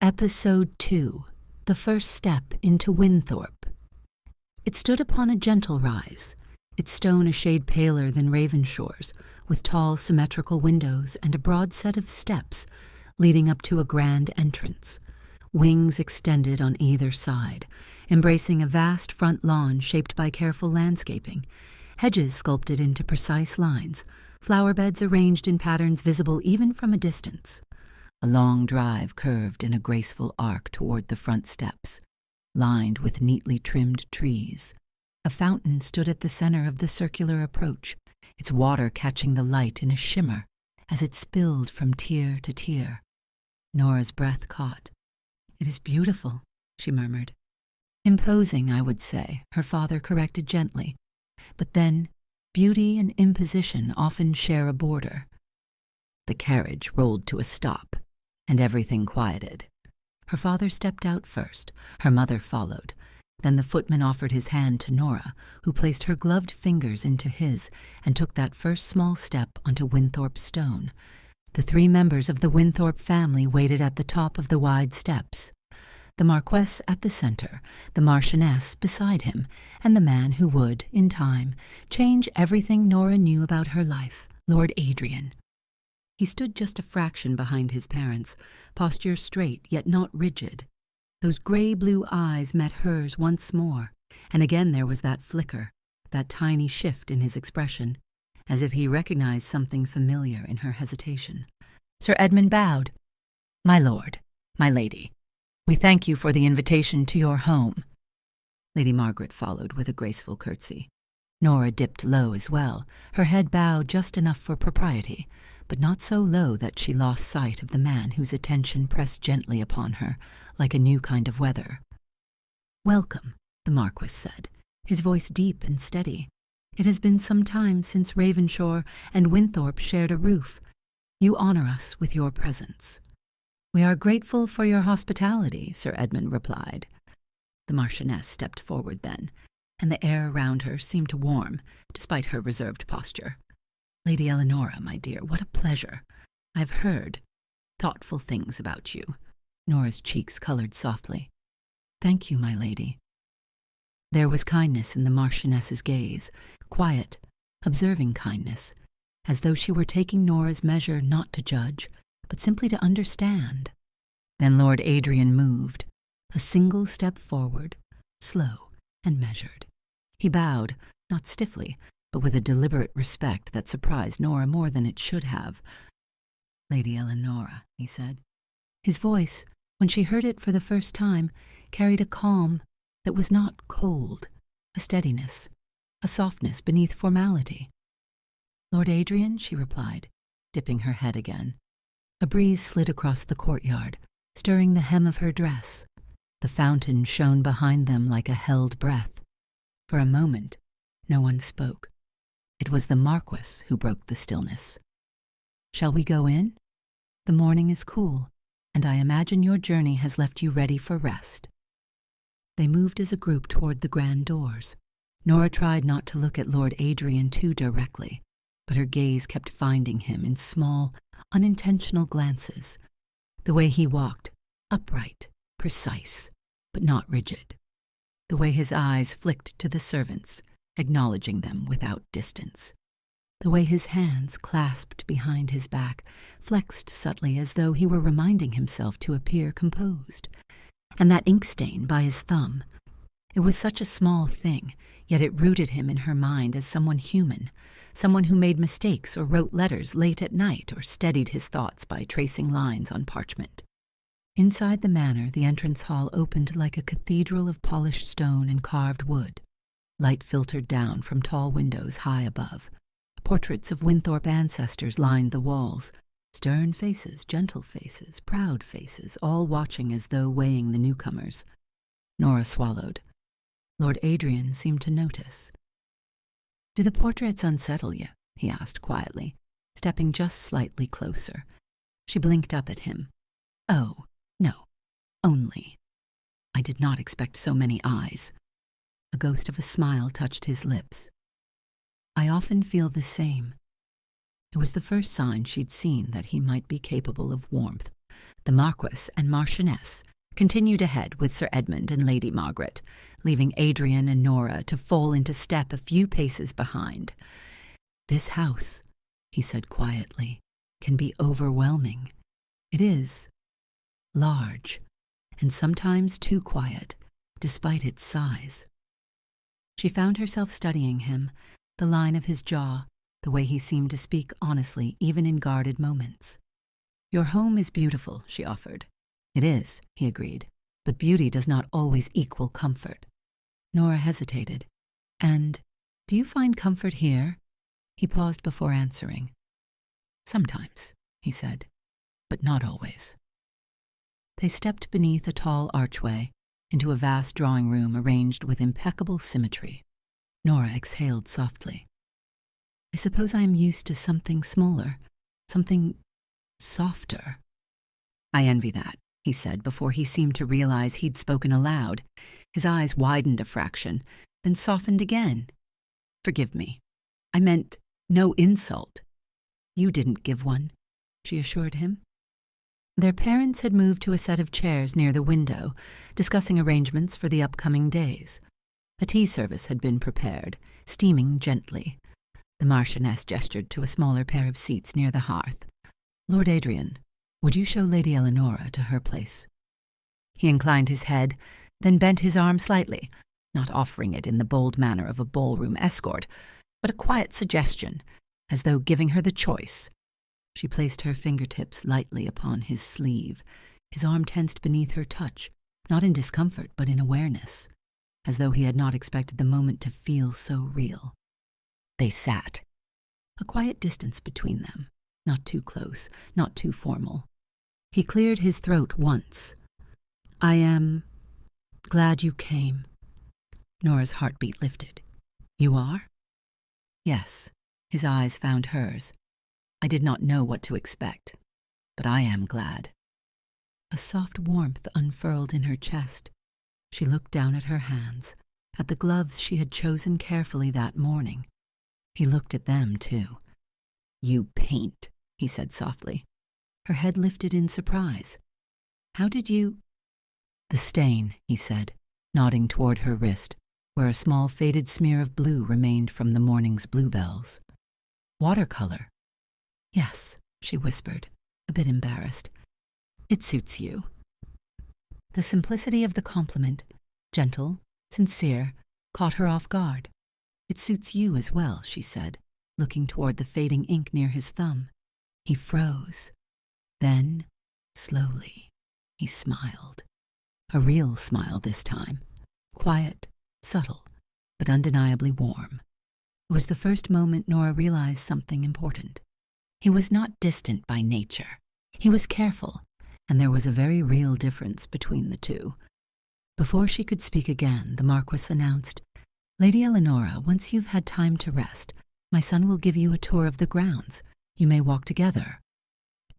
Episode 2. The First Step into Wynthorpe. It stood upon a gentle rise, its stone a shade paler than Ravenshore's, with tall symmetrical windows and a broad set of steps leading up to a grand entrance. Wings extended on either side, embracing a vast front lawn shaped by careful landscaping, hedges sculpted into precise lines, flower beds arranged in patterns visible even from a distance. A long drive curved in a graceful arc toward the front steps, lined with neatly trimmed trees. A fountain stood at the center of the circular approach, its water catching the light in a shimmer as it spilled from tier to tier. Nora's breath caught. "It is beautiful," she murmured. "Imposing, I would say," her father corrected gently. "But then, beauty and imposition often share a border." The carriage rolled to a stop, and everything quieted. Her father stepped out first, her mother followed. Then the footman offered his hand to Nora, who placed her gloved fingers into his and took that first small step onto Wynthorpe stone. The 3 members of the Wynthorpe family waited at the top of the wide steps. The Marquess at the center, the Marchioness beside him, and the man who would, in time, change everything Nora knew about her life, Lord Adrian. He stood just a fraction behind his parents, posture straight yet not rigid. Those gray-blue eyes met hers once more, and again there was that flicker, that tiny shift in his expression, as if he recognized something familiar in her hesitation. Sir Edmund bowed. "My lord, my lady, we thank you for the invitation to your home." Lady Margaret followed with a graceful curtsy. Nora dipped low as well, her head bowed just enough for propriety, but not so low that she lost sight of the man whose attention pressed gently upon her, like a new kind of weather. "Welcome," the Marquis said, his voice deep and steady. "It has been some time since Ravenshore and Wynthorpe shared a roof. You honor us with your presence." "We are grateful for your hospitality," Sir Edmund replied. The Marchioness stepped forward then, and the air around her seemed to warm, despite her reserved posture. "Lady Elinora, my dear, what a pleasure. I've heard thoughtful things about you." Nora's cheeks colored softly. "Thank you, my lady." There was kindness in the Marchioness's gaze, quiet, observing kindness, as though she were taking Nora's measure not to judge, but simply to understand. Then Lord Adrian moved, a single step forward, slow and measured. He bowed, not stiffly, but with a deliberate respect that surprised Nora more than it should have. "Lady Elinora," he said. His voice, when she heard it for the first time, carried a calm that was not cold, a steadiness, a softness beneath formality. "Lord Adrian," she replied, dipping her head again. A breeze slid across the courtyard, stirring the hem of her dress. The fountain shone behind them like a held breath. For a moment, no one spoke. It was the Marquis who broke the stillness. "Shall we go in? The morning is cool, and I imagine your journey has left you ready for rest." They moved as a group toward the grand doors. Nora tried not to look at Lord Adrian too directly, but her gaze kept finding him in small, unintentional glances. The way he walked, upright, precise, but not rigid. The way his eyes flicked to the servants, acknowledging them without distance. The way his hands, clasped behind his back, flexed subtly as though he were reminding himself to appear composed. And that ink stain by his thumb. It was such a small thing, yet it rooted him in her mind as someone human, someone who made mistakes or wrote letters late at night or steadied his thoughts by tracing lines on parchment. Inside the manor, the entrance hall opened like a cathedral of polished stone and carved wood. Light filtered down from tall windows high above. Portraits of Wynthorpe ancestors lined the walls. Stern faces, gentle faces, proud faces, all watching as though weighing the newcomers. Nora swallowed. Lord Adrian seemed to notice. "Do the portraits unsettle you?" he asked quietly, stepping just slightly closer. She blinked up at him. "Oh, no, only. I did not expect so many eyes." A ghost of a smile touched his lips. "I often feel the same." It was the first sign she'd seen that he might be capable of warmth, The Marquis and Marchioness continued ahead with Sir Edmund and Lady Margaret, leaving Adrian and Nora to fall into step a few paces behind. "This house," he said quietly, "can be overwhelming. It is large, and sometimes too quiet, despite its size." She found herself studying him, the line of his jaw, the way he seemed to speak honestly even in guarded moments. "Your home is beautiful," she offered. "It is," he agreed, "but beauty does not always equal comfort." Nora hesitated. "And do you find comfort here?" He paused before answering. "Sometimes," he said, "but not always." They stepped beneath a tall archway into a vast drawing room arranged with impeccable symmetry. Nora exhaled softly. "I suppose I am used to something smaller, something softer." "I envy that," he said before he seemed to realize he'd spoken aloud. His eyes widened a fraction, then softened again. "Forgive me. I meant no insult." "You didn't give one," she assured him. Their parents had moved to a set of chairs near the window, discussing arrangements for the upcoming days. A tea service had been prepared, steaming gently. The Marchioness gestured to a smaller pair of seats near the hearth. "Lord Adrian, would you show Lady Elinora to her place?" He inclined his head, then bent his arm slightly, not offering it in the bold manner of a ballroom escort, but a quiet suggestion, as though giving her the choice. She placed her fingertips lightly upon his sleeve. His arm tensed beneath her touch, not in discomfort but in awareness, as though he had not expected the moment to feel so real. They sat, a quiet distance between them, not too close, not too formal. He cleared his throat once. "I am glad you came." Nora's heartbeat lifted. "You are?" "Yes." His eyes found hers. "I did not know what to expect, but I am glad." A soft warmth unfurled in her chest. She looked down at her hands, at the gloves she had chosen carefully that morning. He looked at them, too. "You paint," he said softly. Her head lifted in surprise. "How did you—" "The stain," he said, nodding toward her wrist, where a small faded smear of blue remained from the morning's bluebells. "Watercolor?" "Yes," she whispered, a bit embarrassed. "It suits you." The simplicity of the compliment, gentle, sincere, caught her off guard. "It suits you as well," she said, looking toward the fading ink near his thumb. He froze. Then, slowly, he smiled. A real smile this time. Quiet, subtle, but undeniably warm. It was the first moment Nora realized something important. He was not distant by nature. He was careful, and there was a very real difference between the two. Before she could speak again, the Marquis announced, "Lady Elinora, once you've had time to rest, my son will give you a tour of the grounds. You may walk together."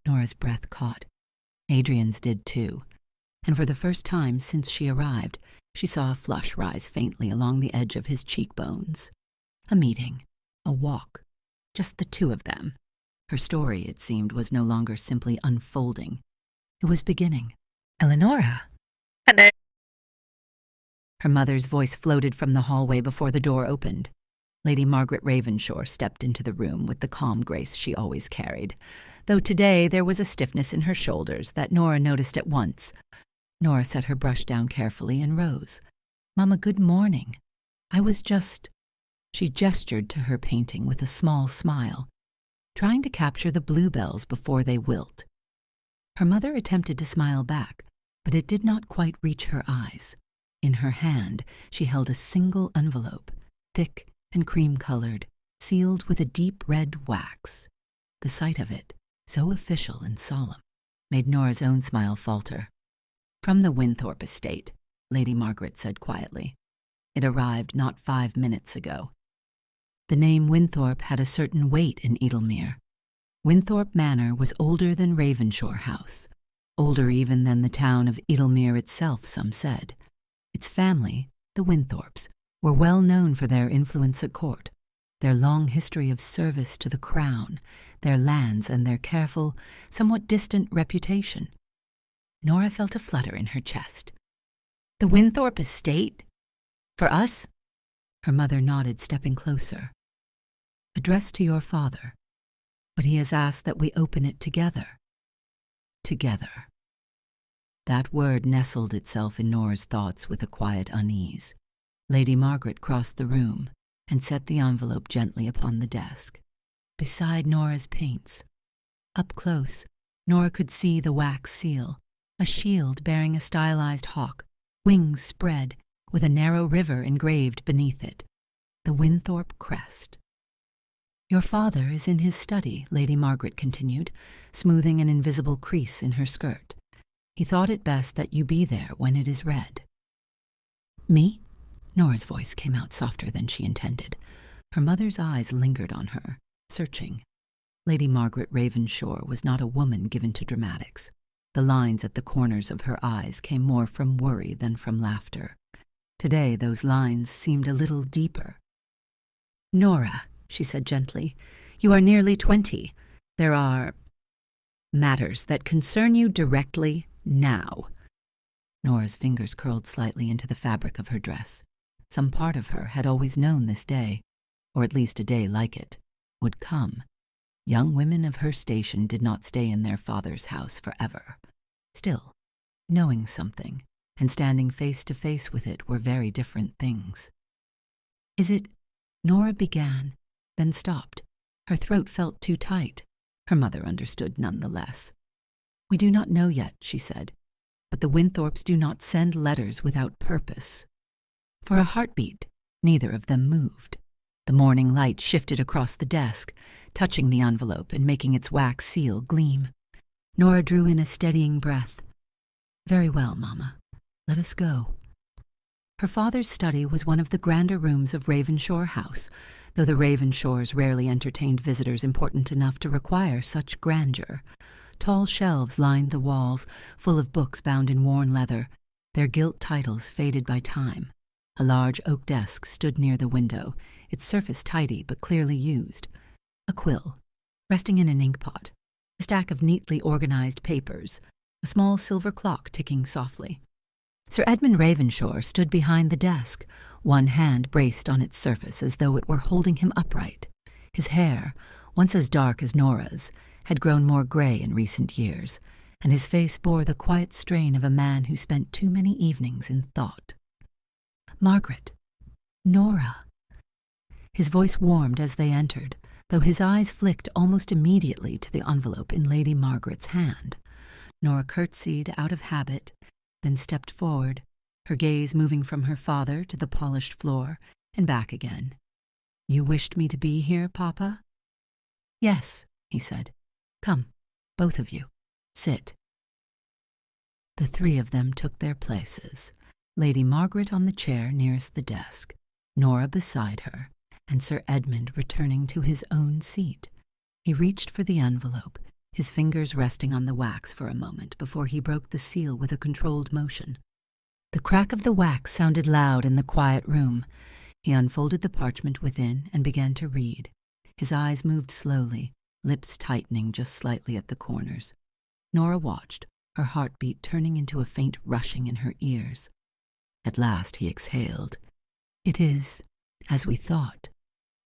Nora's breath caught. Adrian's did too, and for the first time since she arrived, she saw a flush rise faintly along the edge of his cheekbones. A meeting, a walk, just the two of them. Her story, it seemed, was no longer simply unfolding. It was beginning. "Elinora!" "Hello!" Her mother's voice floated from the hallway before the door opened. Lady Margaret Ravenshaw stepped into the room with the calm grace she always carried, though today there was a stiffness in her shoulders that Nora noticed at once. Nora set her brush down carefully and rose. "Mama, good morning. I was just—" She gestured to her painting with a small smile, trying to capture the bluebells before they wilt. Her mother attempted to smile back, but it did not quite reach her eyes. In her hand, she held a single envelope, thick and cream-colored, sealed with a deep red wax. The sight of it, so official and solemn, made Nora's own smile falter. "From the Wynthorpe estate," Lady Margaret said quietly. "It arrived not 5 minutes ago." The name Wynthorpe had a certain weight in Edelmere. Wynthorpe Manor was older than Ravenshaw House, older even than the town of Edelmere itself, some said. Its family, the Wynthorpes, were well known for their influence at court, their long history of service to the crown, their lands and their careful, somewhat distant reputation. Nora felt a flutter in her chest. The Wynthorpe estate? For us? Her mother nodded, stepping closer. Addressed to your father, but he has asked that we open it together. Together. That word nestled itself in Nora's thoughts with a quiet unease. Lady Margaret crossed the room and set the envelope gently upon the desk, beside Nora's paints. Up close, Nora could see the wax seal, a shield bearing a stylized hawk, wings spread, with a narrow river engraved beneath it, the Wynthorpe crest. Your father is in his study, Lady Margaret continued, smoothing an invisible crease in her skirt. He thought it best that you be there when it is read. Me? Nora's voice came out softer than she intended. Her mother's eyes lingered on her, searching. Lady Margaret Ravenshaw was not a woman given to dramatics. The lines at the corners of her eyes came more from worry than from laughter. Today those lines seemed a little deeper. Nora, she said gently, you are nearly 20. There are matters that concern you directly now. Nora's fingers curled slightly into the fabric of her dress. Some part of her had always known this day, or at least a day like it, would come. Young women of her station did not stay in their father's house forever. Still, knowing something and standing face to face with it were very different things. Is it? Nora began, then stopped. Her throat felt too tight. Her mother understood nonetheless. We do not know yet, she said, but the Wynthorpes do not send letters without purpose. For a heartbeat, neither of them moved. The morning light shifted across the desk, touching the envelope and making its wax seal gleam. Nora drew in a steadying breath. Very well, Mamma. Let us go. Her father's study was one of the grander rooms of Ravenshaw House, though the Ravenshaws rarely entertained visitors important enough to require such grandeur. Tall shelves lined the walls, full of books bound in worn leather, their gilt titles faded by time. A large oak desk stood near the window, its surface tidy but clearly used. A quill, resting in an inkpot, a stack of neatly organized papers, a small silver clock ticking softly. Sir Edmund Ravenshaw stood behind the desk, one hand braced on its surface as though it were holding him upright. His hair, once as dark as Nora's, had grown more gray in recent years, and his face bore the quiet strain of a man who spent too many evenings in thought. Margaret. Nora. His voice warmed as they entered, though his eyes flicked almost immediately to the envelope in Lady Margaret's hand. Nora curtsied out of habit, then stepped forward, her gaze moving from her father to the polished floor and back again. You wished me to be here, Papa? Yes, he said. Come, both of you. Sit. The three of them took their places, Lady Margaret on the chair nearest the desk, Nora beside her, and Sir Edmund returning to his own seat. He reached for the envelope, his fingers resting on the wax for a moment before he broke the seal with a controlled motion. The crack of the wax sounded loud in the quiet room. He unfolded the parchment within and began to read. His eyes moved slowly, lips tightening just slightly at the corners. Nora watched, her heartbeat turning into a faint rushing in her ears. At last he exhaled. It is, as we thought.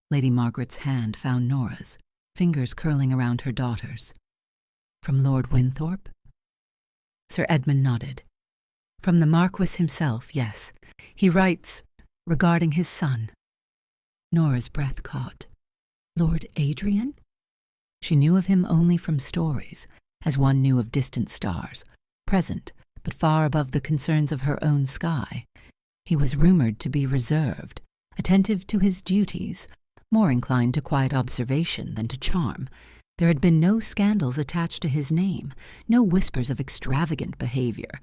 Lady Margaret's hand found Nora's, fingers curling around her daughter's. From Lord Wynthorpe? Sir Edmund nodded. From the Marquis himself, yes. He writes regarding his son. Nora's breath caught. Lord Adrian? She knew of him only from stories, as one knew of distant stars, present, but far above the concerns of her own sky. He was rumored to be reserved, attentive to his duties, more inclined to quiet observation than to charm. There had been no scandals attached to his name, no whispers of extravagant behavior.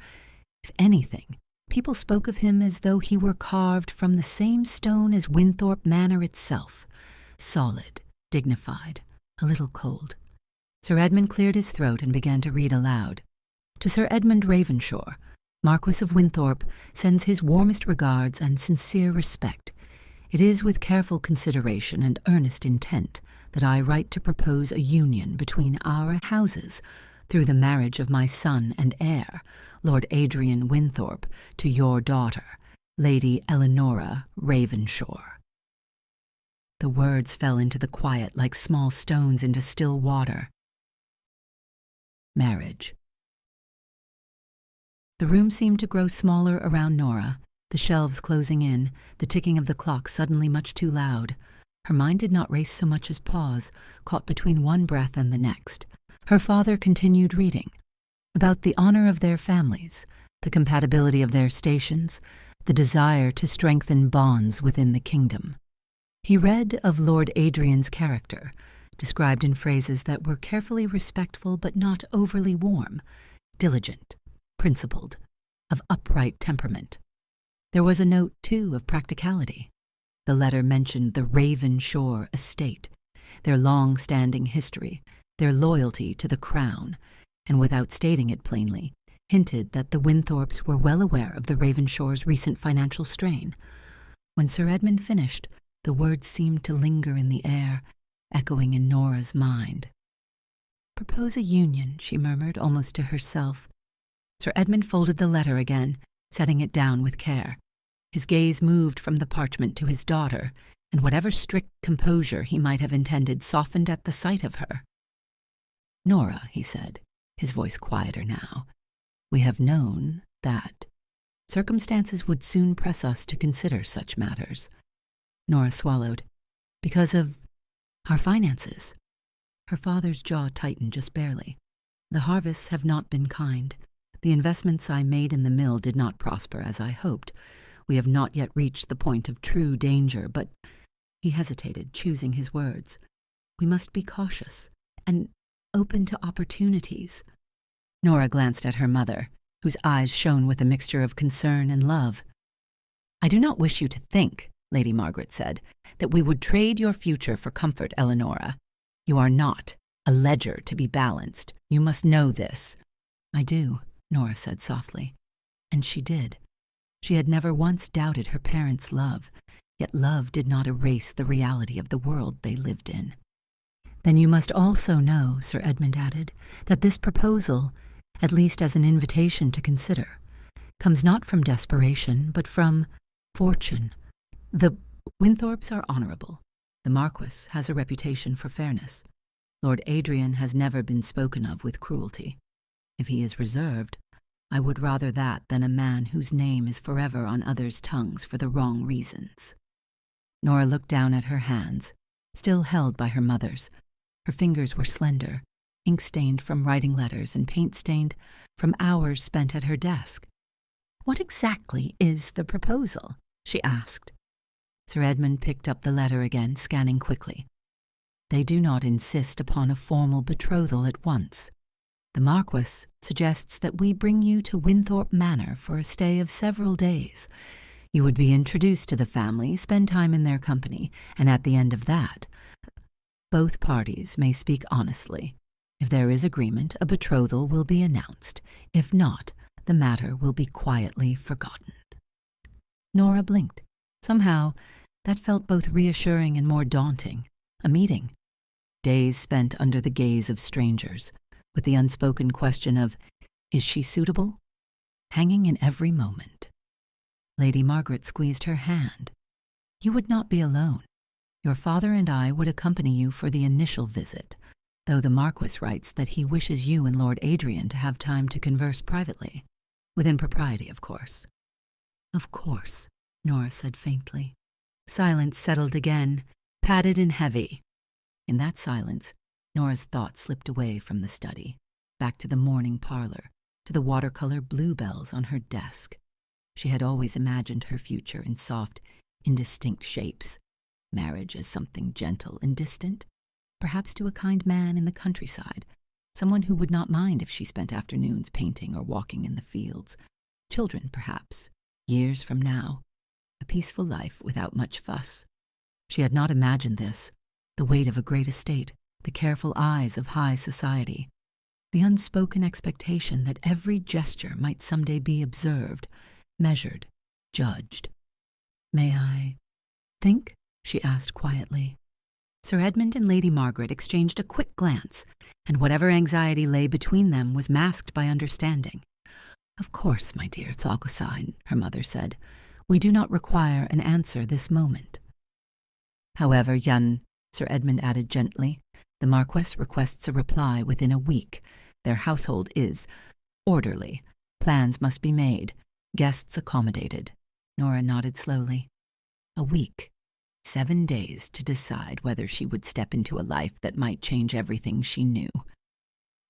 If anything, people spoke of him as though he were carved from the same stone as Wynthorpe Manor itself, solid, dignified, a little cold. Sir Edmund cleared his throat and began to read aloud. To Sir Edmund Ravenshaw, Marquis of Wynthorpe, sends his warmest regards and sincere respect. It is with careful consideration and earnest intent that I write to propose a union between our houses, through the marriage of my son and heir, Lord Adrian Wynthorpe, to your daughter, Lady Elinora Ravenshaw." The words fell into the quiet like small stones into still water. Marriage. The room seemed to grow smaller around Nora, the shelves closing in, the ticking of the clock suddenly much too loud. Her mind did not race so much as pause, caught between one breath and the next. Her father continued reading, about the honor of their families, the compatibility of their stations, the desire to strengthen bonds within the kingdom. He read of Lord Adrian's character, described in phrases that were carefully respectful but not overly warm, diligent, principled, of upright temperament. There was a note, too, of practicality. The letter mentioned the Ravenshaw estate, their long-standing history, their loyalty to the crown, and without stating it plainly, hinted that the Wynthorpes were well aware of the Ravenshaws' recent financial strain. When Sir Edmund finished, the words seemed to linger in the air, echoing in Nora's mind. "Propose a union," she murmured, almost to herself. Sir Edmund folded the letter again, setting it down with care. His gaze moved from the parchment to his daughter, and whatever strict composure he might have intended softened at the sight of her. "Nora," he said, his voice quieter now, "we have known that circumstances would soon press us to consider such matters." Nora swallowed. "Because of our finances." Her father's jaw tightened just barely. "The harvests have not been kind. The investments I made in the mill did not prosper as I hoped. We have not yet reached the point of true danger, but—" He hesitated, choosing his words. "We must be cautious and open to opportunities." Nora glanced at her mother, whose eyes shone with a mixture of concern and love. "I do not wish you to think," Lady Margaret said, "that we would trade your future for comfort, Elinora. You are not a ledger to be balanced. You must know this." "I do," Nora said softly. And she did. She had never once doubted her parents' love, yet love did not erase the reality of the world they lived in. "Then you must also know," Sir Edmund added, "that this proposal, at least as an invitation to consider, comes not from desperation, but from fortune. The Wynthorpes are honorable. The Marquis has a reputation for fairness. Lord Adrian has never been spoken of with cruelty. If he is reserved, I would rather that than a man whose name is forever on others' tongues for the wrong reasons." Nora looked down at her hands, still held by her mother's. Her fingers were slender, ink-stained from writing letters and paint-stained from hours spent at her desk. "What exactly is the proposal?" she asked. Sir Edmund picked up the letter again, scanning quickly. "They do not insist upon a formal betrothal at once. The Marquis suggests that we bring you to Wynthorpe Manor for a stay of several days. You would be introduced to the family, spend time in their company, and at the end of that, both parties may speak honestly. If there is agreement, a betrothal will be announced. If not, the matter will be quietly forgotten." Nora blinked. Somehow, that felt both reassuring and more daunting. A meeting. Days spent under the gaze of strangers, with the unspoken question of, "Is she suitable?" hanging in every moment. Lady Margaret squeezed her hand. "You would not be alone. Your father and I would accompany you for the initial visit, though the Marquis writes that he wishes you and Lord Adrian to have time to converse privately. Within propriety, of course." "Of course," Nora said faintly. Silence settled again, padded and heavy. In that silence, Nora's thoughts slipped away from the study, back to the morning parlor, to the watercolor bluebells on her desk. She had always imagined her future in soft, indistinct shapes. Marriage as something gentle and distant, perhaps to a kind man in the countryside, someone who would not mind if she spent afternoons painting or walking in the fields. Children, perhaps, years from now. A peaceful life without much fuss. She had not imagined this, the weight of a great estate, the careful eyes of high society, the unspoken expectation that every gesture might someday be observed, measured, judged. "May I think?" she asked quietly. Sir Edmund and Lady Margaret exchanged a quick glance, and whatever anxiety lay between them was masked by understanding. "Of course, my dear Tsalgosai," her mother said. "We do not require an answer this moment." "However, Sir Edmund added gently, "the Marquess requests a reply within a week. Their household is orderly. Plans must be made. Guests accommodated." Nora nodded slowly. A week. 7 days to decide whether she would step into a life that might change everything she knew.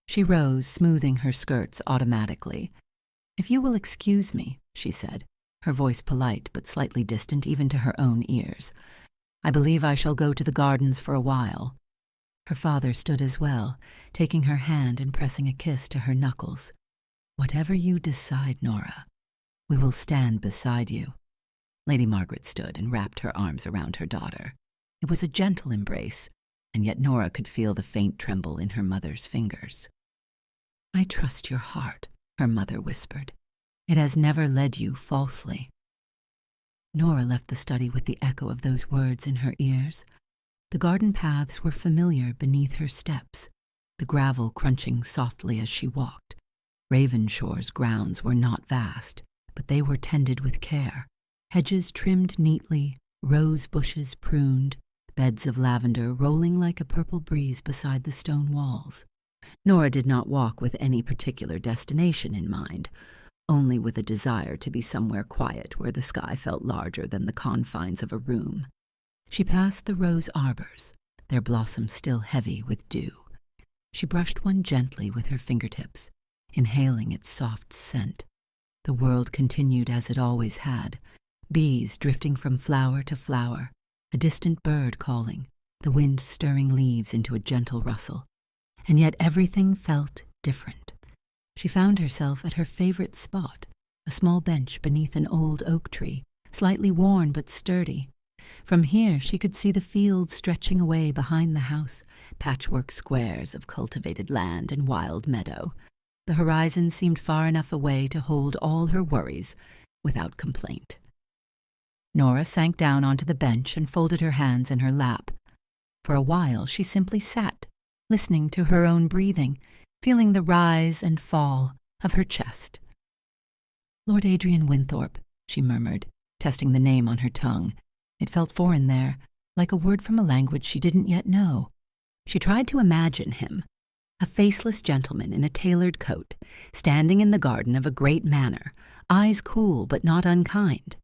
She rose, smoothing her skirts automatically. "If you will excuse me," she said, her voice polite but slightly distant even to her own ears. "I believe I shall go to the gardens for a while." Her father stood as well, taking her hand and pressing a kiss to her knuckles. "Whatever you decide, Nora, we will stand beside you." Lady Margaret stood and wrapped her arms around her daughter. It was a gentle embrace, and yet Nora could feel the faint tremble in her mother's fingers. "I trust your heart," her mother whispered. "It has never led you falsely." Nora left the study with the echo of those words in her ears. The garden paths were familiar beneath her steps, the gravel crunching softly as she walked. Ravenshore's grounds were not vast, but they were tended with care. Hedges trimmed neatly, rose bushes pruned, beds of lavender rolling like a purple breeze beside the stone walls. Nora did not walk with any particular destination in mind, only with a desire to be somewhere quiet where the sky felt larger than the confines of a room. She passed the rose arbors, their blossoms still heavy with dew. She brushed one gently with her fingertips, inhaling its soft scent. The world continued as it always had, bees drifting from flower to flower, a distant bird calling, the wind stirring leaves into a gentle rustle. And yet everything felt different. She found herself at her favorite spot, a small bench beneath an old oak tree, slightly worn but sturdy. From here she could see the fields stretching away behind the house, patchwork squares of cultivated land and wild meadow. The horizon seemed far enough away to hold all her worries without complaint. Nora sank down onto the bench and folded her hands in her lap. For a while she simply sat, listening to her own breathing, feeling the rise and fall of her chest. "Lord Adrian Wynthorpe," she murmured, testing the name on her tongue. It felt foreign there, like a word from a language she didn't yet know. She tried to imagine him, a faceless gentleman in a tailored coat, standing in the garden of a great manor, eyes cool but not unkind.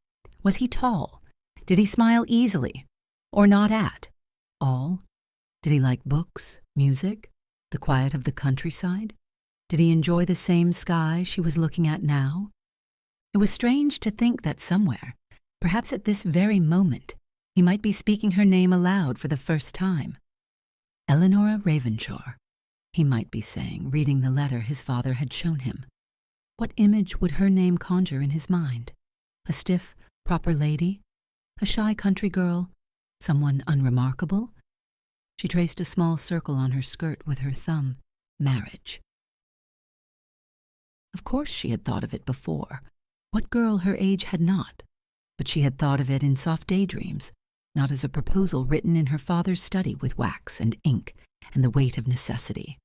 Was he tall? Did he smile easily, or not at all? Did he like books, music, the quiet of the countryside? Did he enjoy the same sky she was looking at now? It was strange to think that somewhere, perhaps at this very moment, he might be speaking her name aloud for the first time. Elinora Ravenshaw, he might be saying, reading the letter his father had shown him. What image would her name conjure in his mind? A stiff, proper lady? A shy country girl? Someone unremarkable? She traced a small circle on her skirt with her thumb. Marriage. Of course she had thought of it before. What girl her age had not? But she had thought of it in soft daydreams, not as a proposal written in her father's study with wax and ink and the weight of necessity.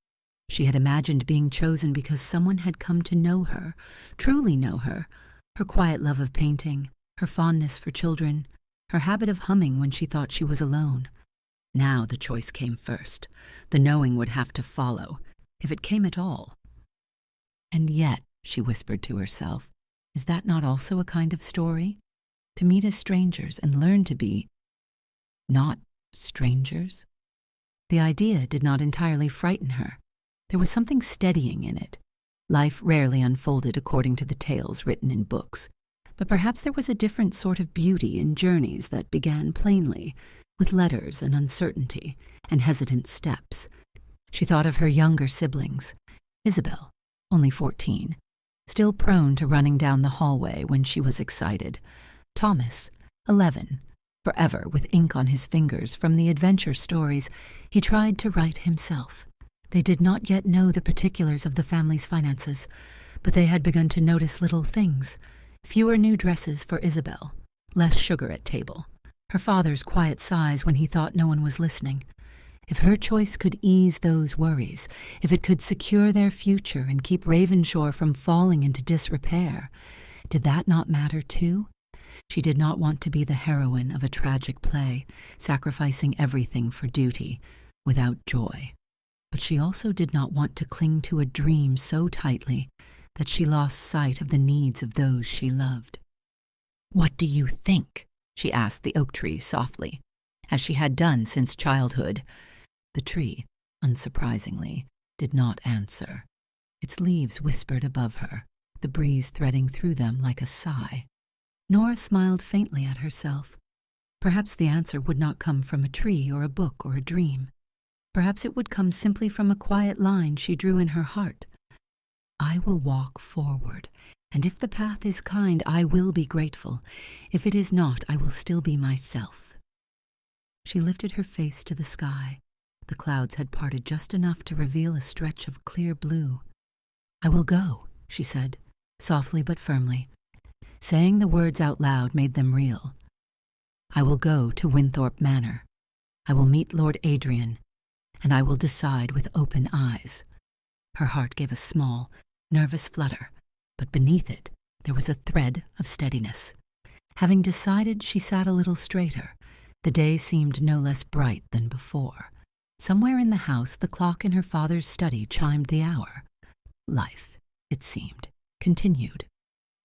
She had imagined being chosen because someone had come to know her, truly know her, her quiet love of painting, her fondness for children, her habit of humming when she thought she was alone. Now the choice came first. The knowing would have to follow, if it came at all. And yet, she whispered to herself, is that not also a kind of story? To meet as strangers and learn to be not strangers? The idea did not entirely frighten her. There was something steadying in it. Life rarely unfolded according to the tales written in books, but perhaps there was a different sort of beauty in journeys that began plainly, with letters and uncertainty and hesitant steps. She thought of her younger siblings, Isabel, only 14, still prone to running down the hallway when she was excited, Thomas, 11, forever with ink on his fingers from the adventure stories he tried to write himself. They did not yet know the particulars of the family's finances, but they had begun to notice little things. Fewer new dresses for Isabel, less sugar at table, her father's quiet sighs when he thought no one was listening, If her choice could ease those worries, if it could secure their future and keep Ravensshore from falling into disrepair, did that not matter too? She did not want to be the heroine of a tragic play, sacrificing everything for duty, without joy. But she also did not want to cling to a dream so tightly that she lost sight of the needs of those she loved. "What do you think?" she asked the oak tree softly, as she had done since childhood. The tree, unsurprisingly, did not answer. Its leaves whispered above her, the breeze threading through them like a sigh. Nora smiled faintly at herself. Perhaps the answer would not come from a tree or a book or a dream. Perhaps it would come simply from a quiet line she drew in her heart. "I will walk forward, and if the path is kind, I will be grateful. If it is not, I will still be myself." She lifted her face to the sky. The clouds had parted just enough to reveal a stretch of clear blue. "I will go," she said, softly but firmly. Saying the words out loud made them real. "I will go to Wynthorpe Manor. I will meet Lord Adrian, and I will decide with open eyes." Her heart gave a small, nervous flutter, but beneath it there was a thread of steadiness. Having decided, she sat a little straighter. The day seemed no less bright than before. Somewhere in the house the clock in her father's study chimed the hour. Life, it seemed, continued.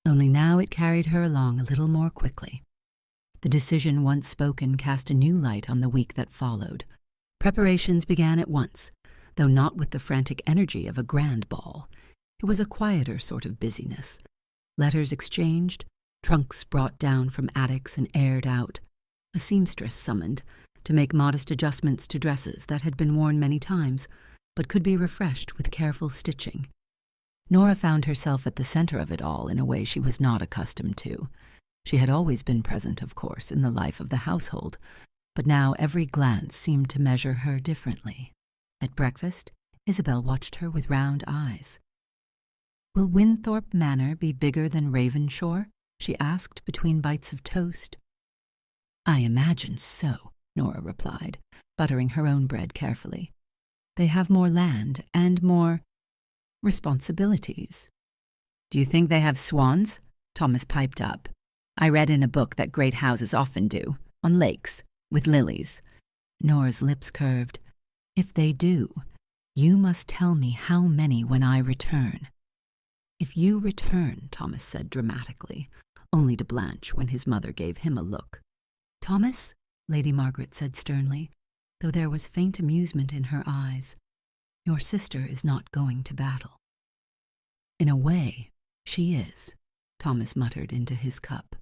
Only now it carried her along a little more quickly. The decision once spoken cast a new light on the week that followed. Preparations began at once, though not with the frantic energy of a grand ball. It was a quieter sort of busyness. Letters exchanged, trunks brought down from attics and aired out, a seamstress summoned to make modest adjustments to dresses that had been worn many times, but could be refreshed with careful stitching. Nora found herself at the center of it all in a way she was not accustomed to. She had always been present, of course, in the life of the household, but now every glance seemed to measure her differently. At breakfast, Isabel watched her with round eyes. "Will Wynthorpe Manor be bigger than Ravensshore?" she asked between bites of toast. "I imagine so," Nora replied, buttering her own bread carefully. "They have more land and more responsibilities." "Do you think they have swans?" Thomas piped up. "I read in a book that great houses often do, on lakes, with lilies." Nora's lips curved. "If they do, you must tell me how many when I return." "If you return," Thomas said dramatically, only to blanch when his mother gave him a look. "Thomas," Lady Margaret said sternly, though there was faint amusement in her eyes, "your sister is not going to battle." "In a way, she is," Thomas muttered into his cup.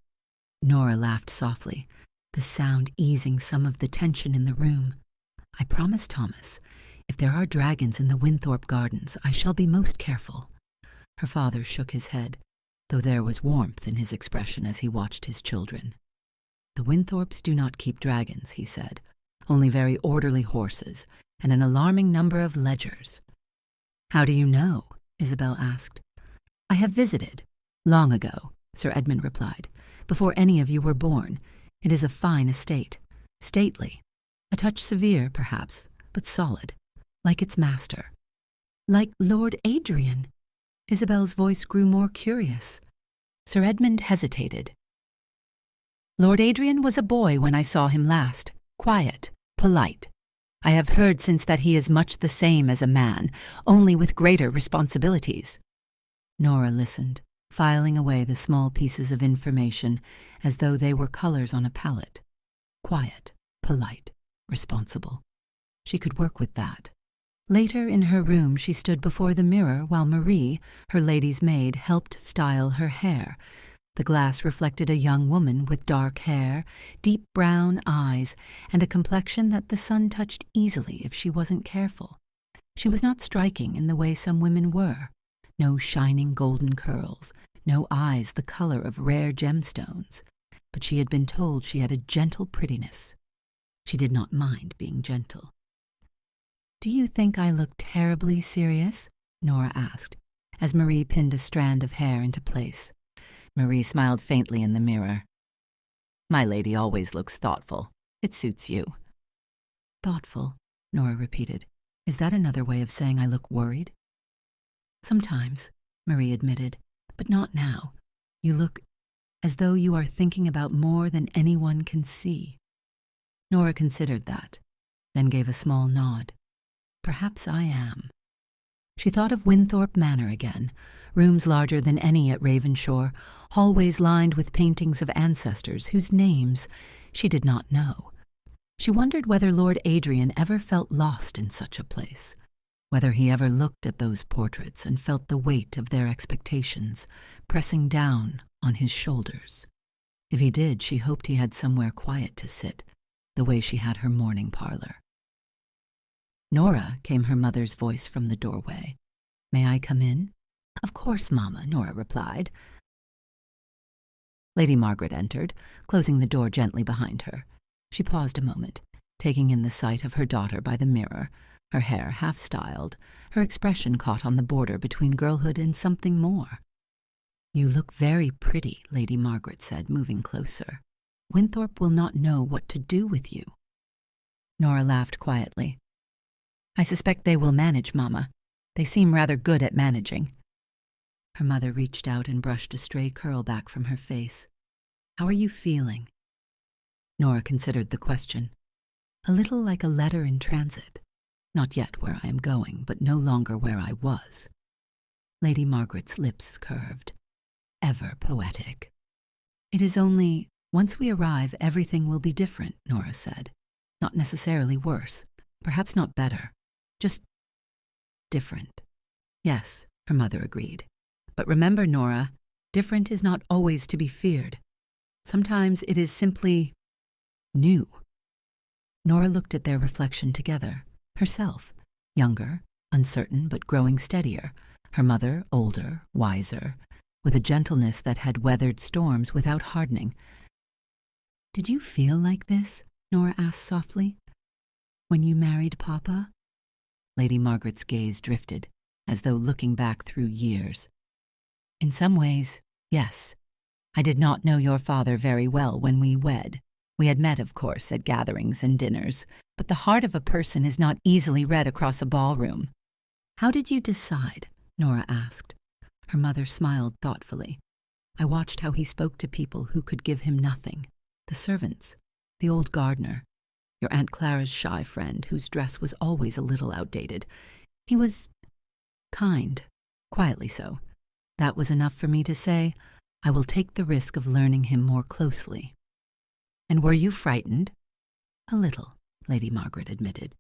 Nora laughed softly, the sound easing some of the tension in the room. "I promise, Thomas, if there are dragons in the Wynthorpe gardens, I shall be most careful." Her father shook his head, though there was warmth in his expression as he watched his children. "The Wynthorpes do not keep dragons," he said, "only very orderly horses and an alarming number of ledgers." "How do you know?" Isabel asked. "I have visited. Long ago," Sir Edmund replied, "before any of you were born. It is a fine estate, stately, a touch severe, perhaps, but solid, like its master." "Like Lord Adrian?" Isabel's voice grew more curious. Sir Edmund hesitated. "Lord Adrian was a boy when I saw him last, quiet, polite. I have heard since that he is much the same as a man, only with greater responsibilities." Nora listened, filing away the small pieces of information as though they were colors on a palette. Quiet, polite, responsible. She could work with that. Later in her room she stood before the mirror while Marie, her lady's maid, helped style her hair. The glass reflected a young woman with dark hair, deep brown eyes, and a complexion that the sun touched easily if she wasn't careful. She was not striking in the way some women were. No shining golden curls, no eyes the color of rare gemstones, but she had been told she had a gentle prettiness. She did not mind being gentle. "Do you think I look terribly serious?" Nora asked, as Marie pinned a strand of hair into place. Marie smiled faintly in the mirror. "My lady always looks thoughtful. It suits you." "Thoughtful," Nora repeated. Is that another way of saying I look worried? Sometimes, Marie admitted, but not now. You look as though you are thinking about more than anyone can see. Nora considered that, then gave a small nod. Perhaps I am. She thought of Wynthorpe Manor again, rooms larger than any at Ravenshaw, hallways lined with paintings of ancestors whose names she did not know. She wondered whether Lord Adrian ever felt lost in such a place, whether he ever looked at those portraits and felt the weight of their expectations pressing down on his shoulders. If he did, she hoped he had somewhere quiet to sit, the way she had her morning parlor. Nora, came her mother's voice from the doorway. May I come in? Of course, Mamma, Nora replied. Lady Margaret entered, closing the door gently behind her. She paused a moment, taking in the sight of her daughter by the mirror, her hair half-styled, her expression caught on the border between girlhood and something more. You look very pretty, Lady Margaret said, moving closer. Wynthorpe will not know what to do with you. Nora laughed quietly. I suspect they will manage, Mamma. They seem rather good at managing. Her mother reached out and brushed a stray curl back from her face. How are you feeling? Nora considered the question. A little like a letter in transit. Not yet where I am going, but no longer where I was. Lady Margaret's lips curved. Ever poetic. It is only, once we arrive, everything will be different, Nora said. Not necessarily worse, perhaps not better, just different. Yes, her mother agreed. But remember, Nora, different is not always to be feared. Sometimes it is simply new. Nora looked at their reflection together. Herself, younger, uncertain but growing steadier. Her mother, older, wiser, with a gentleness that had weathered storms without hardening. Did you feel like this? Nora asked softly. When you married Papa? Lady Margaret's gaze drifted, as though looking back through years. In some ways, yes. I did not know your father very well when we wed. We had met, of course, at gatherings and dinners, but the heart of a person is not easily read across a ballroom. How did you decide? Nora asked. Her mother smiled thoughtfully. I watched how he spoke to people who could give him nothing. The servants, the old gardener, your Aunt Clara's shy friend whose dress was always a little outdated. He was kind, quietly so. That was enough for me to say, I will take the risk of learning him more closely. And were you frightened? A little, Lady Margaret admitted.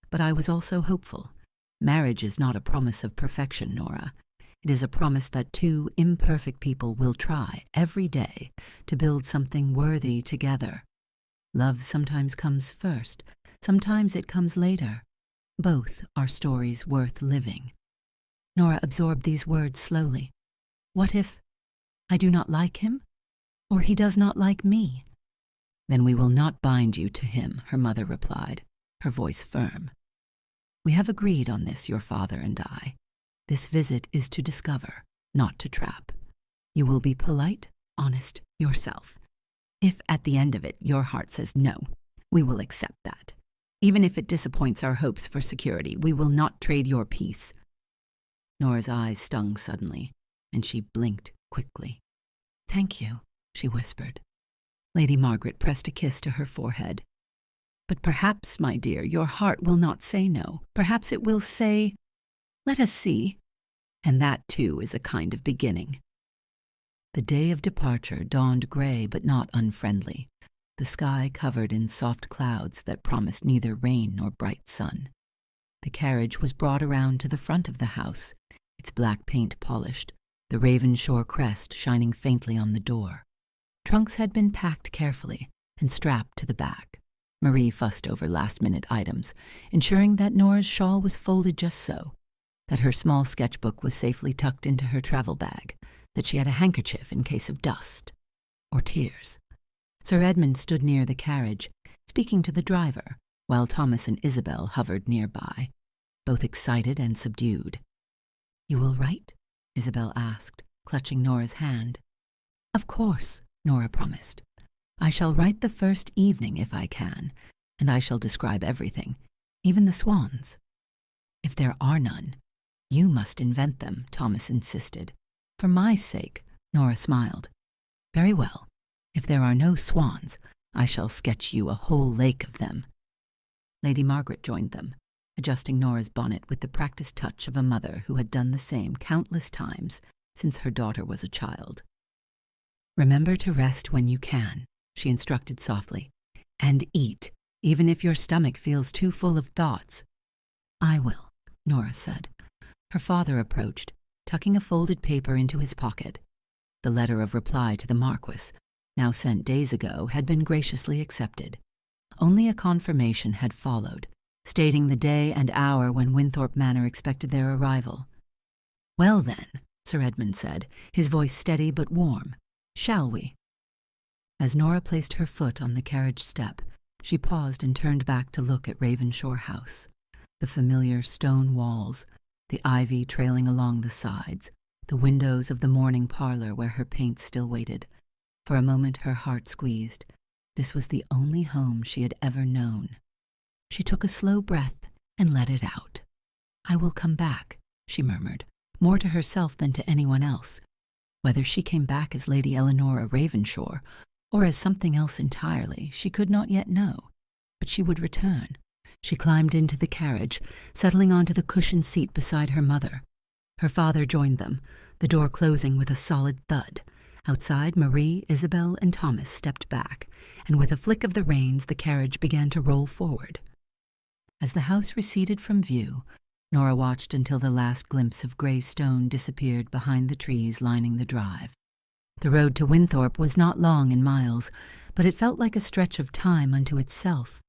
But I was also hopeful. Marriage is not a promise of perfection, Nora. It is a promise that two imperfect people will try every day to build something worthy together. Love sometimes comes first, sometimes it comes later. Both are stories worth living. Nora absorbed these words slowly. What if I do not like him? Or he does not like me? Then we will not bind you to him, her mother replied, her voice firm. We have agreed on this, your father and I. This visit is to discover, not to trap. You will be polite, honest, yourself. If at the end of it your heart says no, we will accept that. Even if it disappoints our hopes for security, we will not trade your peace. Nora's eyes stung suddenly, and she blinked quickly. Thank you, she whispered. Lady Margaret pressed a kiss to her forehead. But perhaps, my dear, your heart will not say no. Perhaps it will say, let us see. And that, too, is a kind of beginning. The day of departure dawned gray but not unfriendly, the sky covered in soft clouds that promised neither rain nor bright sun. The carriage was brought around to the front of the house, its black paint polished, the Ravenshaw crest shining faintly on the door. Trunks had been packed carefully and strapped to the back. Marie fussed over last-minute items, ensuring that Nora's shawl was folded just so, that her small sketchbook was safely tucked into her travel bag, that she had a handkerchief in case of dust or tears. Sir Edmund stood near the carriage, speaking to the driver, while Thomas and Isabel hovered nearby, both excited and subdued. You will write? Isabel asked, clutching Nora's hand. Of course, Nora promised. I shall write the first evening if I can, and I shall describe everything, Even the swans. If there are none, you must invent them, Thomas insisted. For my sake, Nora smiled. Very well. If there are no swans, I shall sketch you a whole lake of them. Lady Margaret joined them, adjusting Nora's bonnet with the practiced touch of a mother who had done the same countless times since her daughter was a child. Remember to rest when you can, she instructed softly, and eat, even if your stomach feels too full of thoughts. I will, Nora said. Her father approached, tucking a folded paper into his pocket. The letter of reply to the Marquis, now sent days ago, had been graciously accepted. Only a confirmation had followed, stating the day and hour when Wynthorpe Manor expected their arrival. Well then, Sir Edmund said, his voice steady but warm, shall we? As Nora placed her foot on the carriage step, she paused and turned back to look at Ravenshaw House. The familiar stone walls, the ivy trailing along the sides, the windows of the morning parlor where her paint still waited. For a moment her heart squeezed. This was the only home she had ever known. She took a slow breath and let it out. I will come back, she murmured, more to herself than to anyone else. Whether she came back as Lady Elinora Ravenshaw or as something else entirely, she could not yet know. But she would return. She climbed into the carriage, settling onto the cushioned seat beside her mother. Her father joined them, the door closing with a solid thud. Outside, Marie, Isabel, and Thomas stepped back, and with a flick of the reins the carriage began to roll forward. As the house receded from view, Nora watched until the last glimpse of grey stone disappeared behind the trees lining the drive. The road to Wynthorpe was not long in miles, but it felt like a stretch of time unto itself.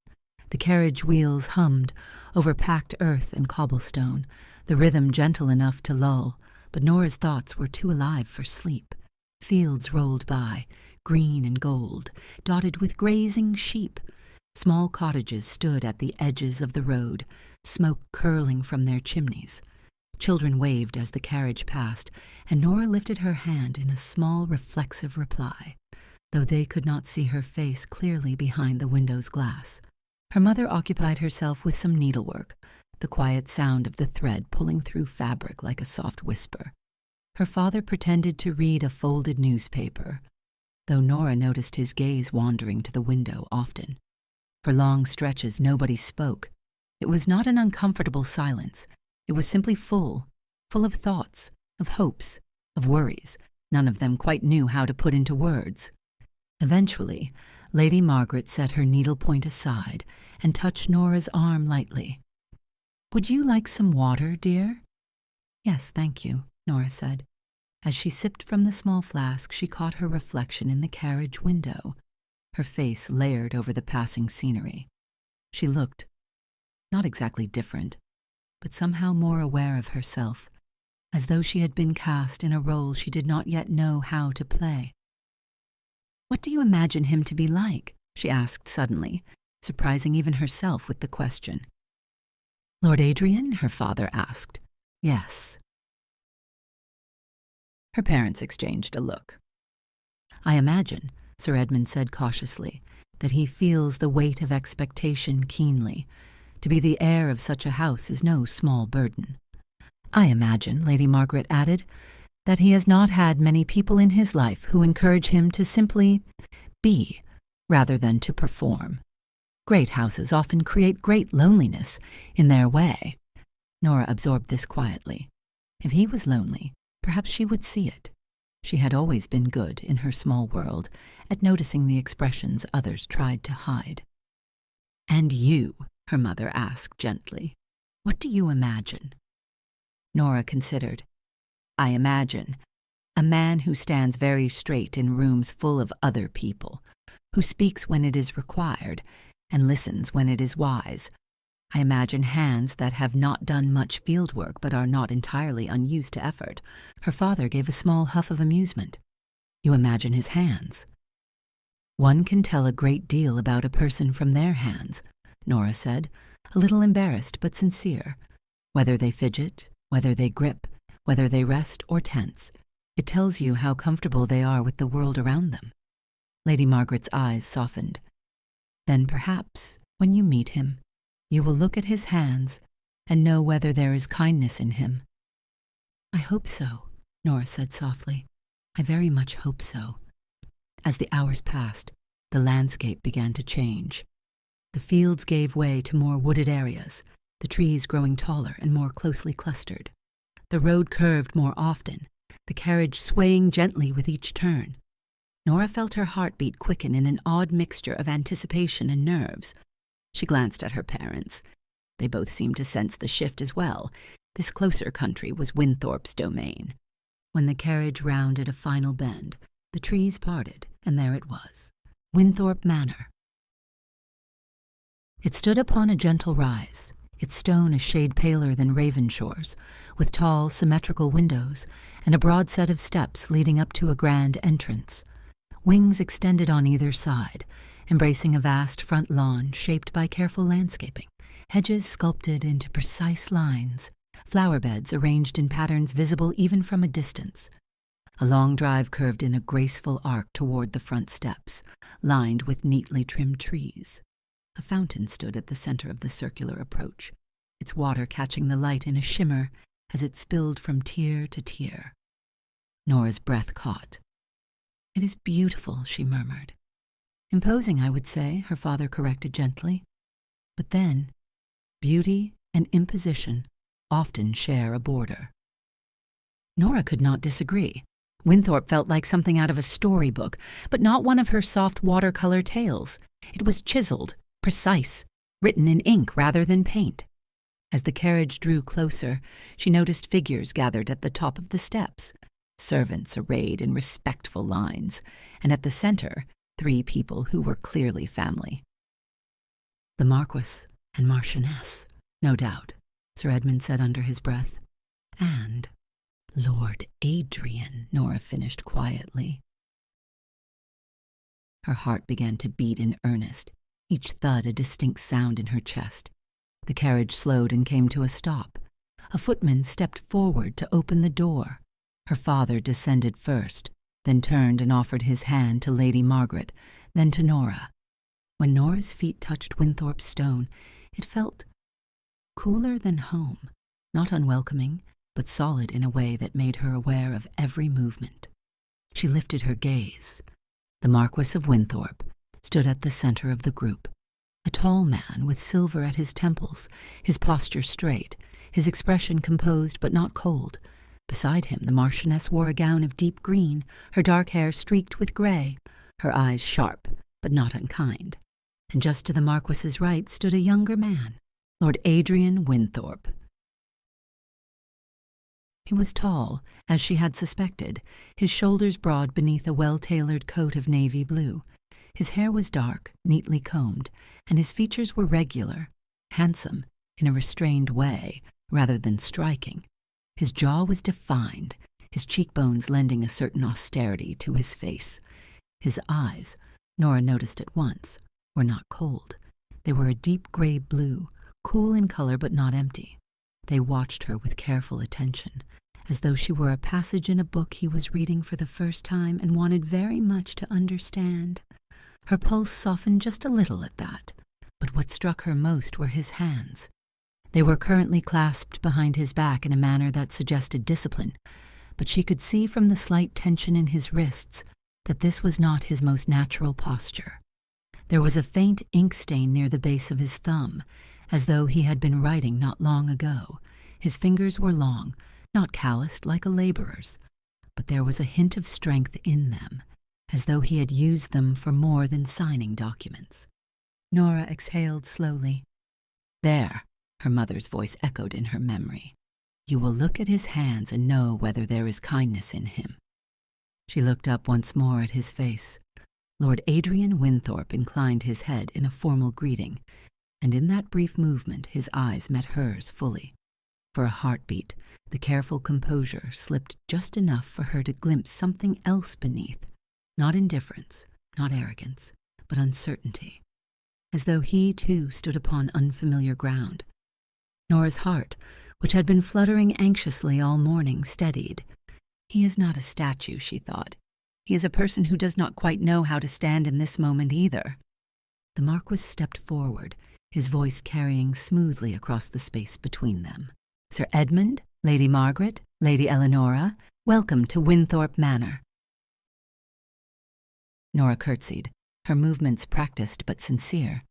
The carriage wheels hummed over packed earth and cobblestone, the rhythm gentle enough to lull, but Nora's thoughts were too alive for sleep. Fields rolled by, green and gold, dotted with grazing sheep. Small cottages stood at the edges of the road, smoke curling from their chimneys. Children waved as the carriage passed, and Nora lifted her hand in a small reflexive reply, though they could not see her face clearly behind the window's glass. Her mother occupied herself with some needlework, the quiet sound of the thread pulling through fabric like a soft whisper. Her father pretended to read a folded newspaper, though Nora noticed his gaze wandering to the window often. For long stretches nobody spoke. It was not an uncomfortable silence. It was simply full of thoughts, of hopes, of worries, none of them quite knew how to put into words. Eventually, Lady Margaret set her needlepoint aside and touched Nora's arm lightly. "Would you like some water, dear?" "Yes, thank you," Nora said. As she sipped from the small flask, she caught her reflection in the carriage window, her face layered over the passing scenery. She looked, not exactly different, but somehow more aware of herself, as though she had been cast in a role she did not yet know how to play. "What do you imagine him to be like?" she asked suddenly, surprising even herself with the question. "Lord Adrian?" her father asked. "Yes." Her parents exchanged a look. "I imagine," Sir Edmund said cautiously, "that he feels the weight of expectation keenly. To be the heir of such a house is no small burden. I imagine," Lady Margaret added, "that he has not had many people in his life who encourage him to simply be, rather than to perform. Great houses often create great loneliness in their way." Nora absorbed this quietly. If he was lonely, perhaps she would see it. She had always been good in her small world at noticing the expressions others tried to hide. "And you," her mother asked gently, "what do you imagine?" Nora considered. "I imagine a man who stands very straight in rooms full of other people, who speaks when it is required and listens when it is wise. I imagine hands that have not done much field work but are not entirely unused to effort." Her father gave a small huff of amusement. "You imagine his hands?" "One can tell a great deal about a person from their hands," Nora said, a little embarrassed but sincere. "Whether they fidget, whether they grip, whether they rest or tense, it tells you how comfortable they are with the world around them." Lady Margaret's eyes softened. "Then perhaps, when you meet him, You will look at his hands and know whether there is kindness in him." "I hope so," Nora said softly. "I very much hope so." As the hours passed, the landscape began to change. The fields gave way to more wooded areas, the trees growing taller and more closely clustered. The road curved more often, the carriage swaying gently with each turn. Nora felt her heartbeat quicken in an odd mixture of anticipation and nerves. She glanced at her parents. They both seemed to sense the shift as well. This closer country was Wynthorpe's domain. When the carriage rounded a final bend, the trees parted, and there it was, Wynthorpe Manor. It stood upon a gentle rise, its stone a shade paler than Ravenshore's, with tall, symmetrical windows and a broad set of steps leading up to a grand entrance. Wings extended on either side, embracing a vast front lawn shaped by careful landscaping, hedges sculpted into precise lines, flower beds arranged in patterns visible even from a distance. A long drive curved in a graceful arc toward the front steps, lined with neatly trimmed trees. A fountain stood at the center of the circular approach, its water catching the light in a shimmer as it spilled from tier to tier. Nora's breath caught. "It is beautiful," she murmured. "Imposing, I would say," her father corrected gently. But then, beauty and imposition often share a border. Nora could not disagree. Wynthorpe felt like something out of a storybook, but not one of her soft watercolor tales. It was chiseled, precise, written in ink rather than paint. As the carriage drew closer, she noticed figures gathered at the top of the steps, servants arrayed in respectful lines, and at the center, 3 people who were clearly family. "The Marquis and Marchioness, no doubt," Sir Edmund said under his breath. "And Lord Adrian," Nora finished quietly. Her heart began to beat in earnest, each thud a distinct sound in her chest. The carriage slowed and came to a stop. A footman stepped forward to open the door. Her father descended first, then turned and offered his hand to Lady Margaret, then to Nora. When Nora's feet touched Wynthorpe's stone, it felt cooler than home, not unwelcoming, but solid in a way that made her aware of every movement. She lifted her gaze. The Marquis of Wynthorpe stood at the center of the group, a tall man with silver at his temples, his posture straight, his expression composed but not cold. Beside him, the Marchioness wore a gown of deep green, her dark hair streaked with gray, her eyes sharp but not unkind. And just to the Marquis's right stood a younger man, Lord Adrian Wynthorpe. He was tall, as she had suspected, his shoulders broad beneath a well-tailored coat of navy blue. His hair was dark, neatly combed, and his features were regular, handsome in a restrained way rather than striking. His jaw was defined, his cheekbones lending a certain austerity to his face. His eyes, Nora noticed at once, were not cold. They were a deep gray blue, cool in color but not empty. They watched her with careful attention, as though she were a passage in a book he was reading for the first time and wanted very much to understand. Her pulse softened just a little at that, but what struck her most were his hands. They were currently clasped behind his back in a manner that suggested discipline, but she could see from the slight tension in his wrists that this was not his most natural posture. There was a faint ink stain near the base of his thumb, as though he had been writing not long ago. His fingers were long, not calloused like a laborer's, but there was a hint of strength in them, as though he had used them for more than signing documents. Nora exhaled slowly. "There," her mother's voice echoed in her memory. "You will look at his hands and know whether there is kindness in him." She looked up once more at his face. Lord Adrian Wynthorpe inclined his head in a formal greeting, and in that brief movement his eyes met hers fully. For a heartbeat, the careful composure slipped just enough for her to glimpse something else beneath, not indifference, not arrogance, but uncertainty, as though he too stood upon unfamiliar ground. Nora's heart, which had been fluttering anxiously all morning, steadied. He is not a statue, she thought. He is a person who does not quite know how to stand in this moment either. The Marquis stepped forward, his voice carrying smoothly across the space between them. "Sir Edmund, Lady Margaret, Lady Elinora, welcome to Wynthorpe Manor." Nora curtsied, her movements practiced but sincere.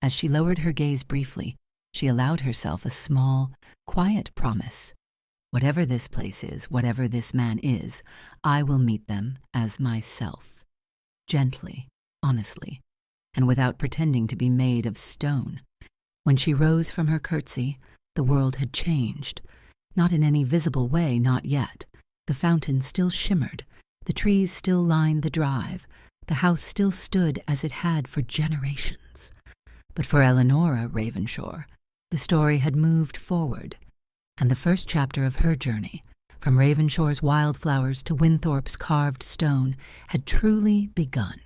As she lowered her gaze briefly, she allowed herself a small, quiet promise. "Whatever this place is, whatever this man is, I will meet them as myself." Gently, honestly, and without pretending to be made of stone. When she rose from her curtsy, the world had changed. Not in any visible way, not yet. The fountain still shimmered, the trees still lined the drive, the house still stood as it had for generations. But for Elinora Ravenshaw, the story had moved forward, and the first chapter of her journey, from Ravenshaw's wildflowers to Wynthorpe's carved stone, had truly begun.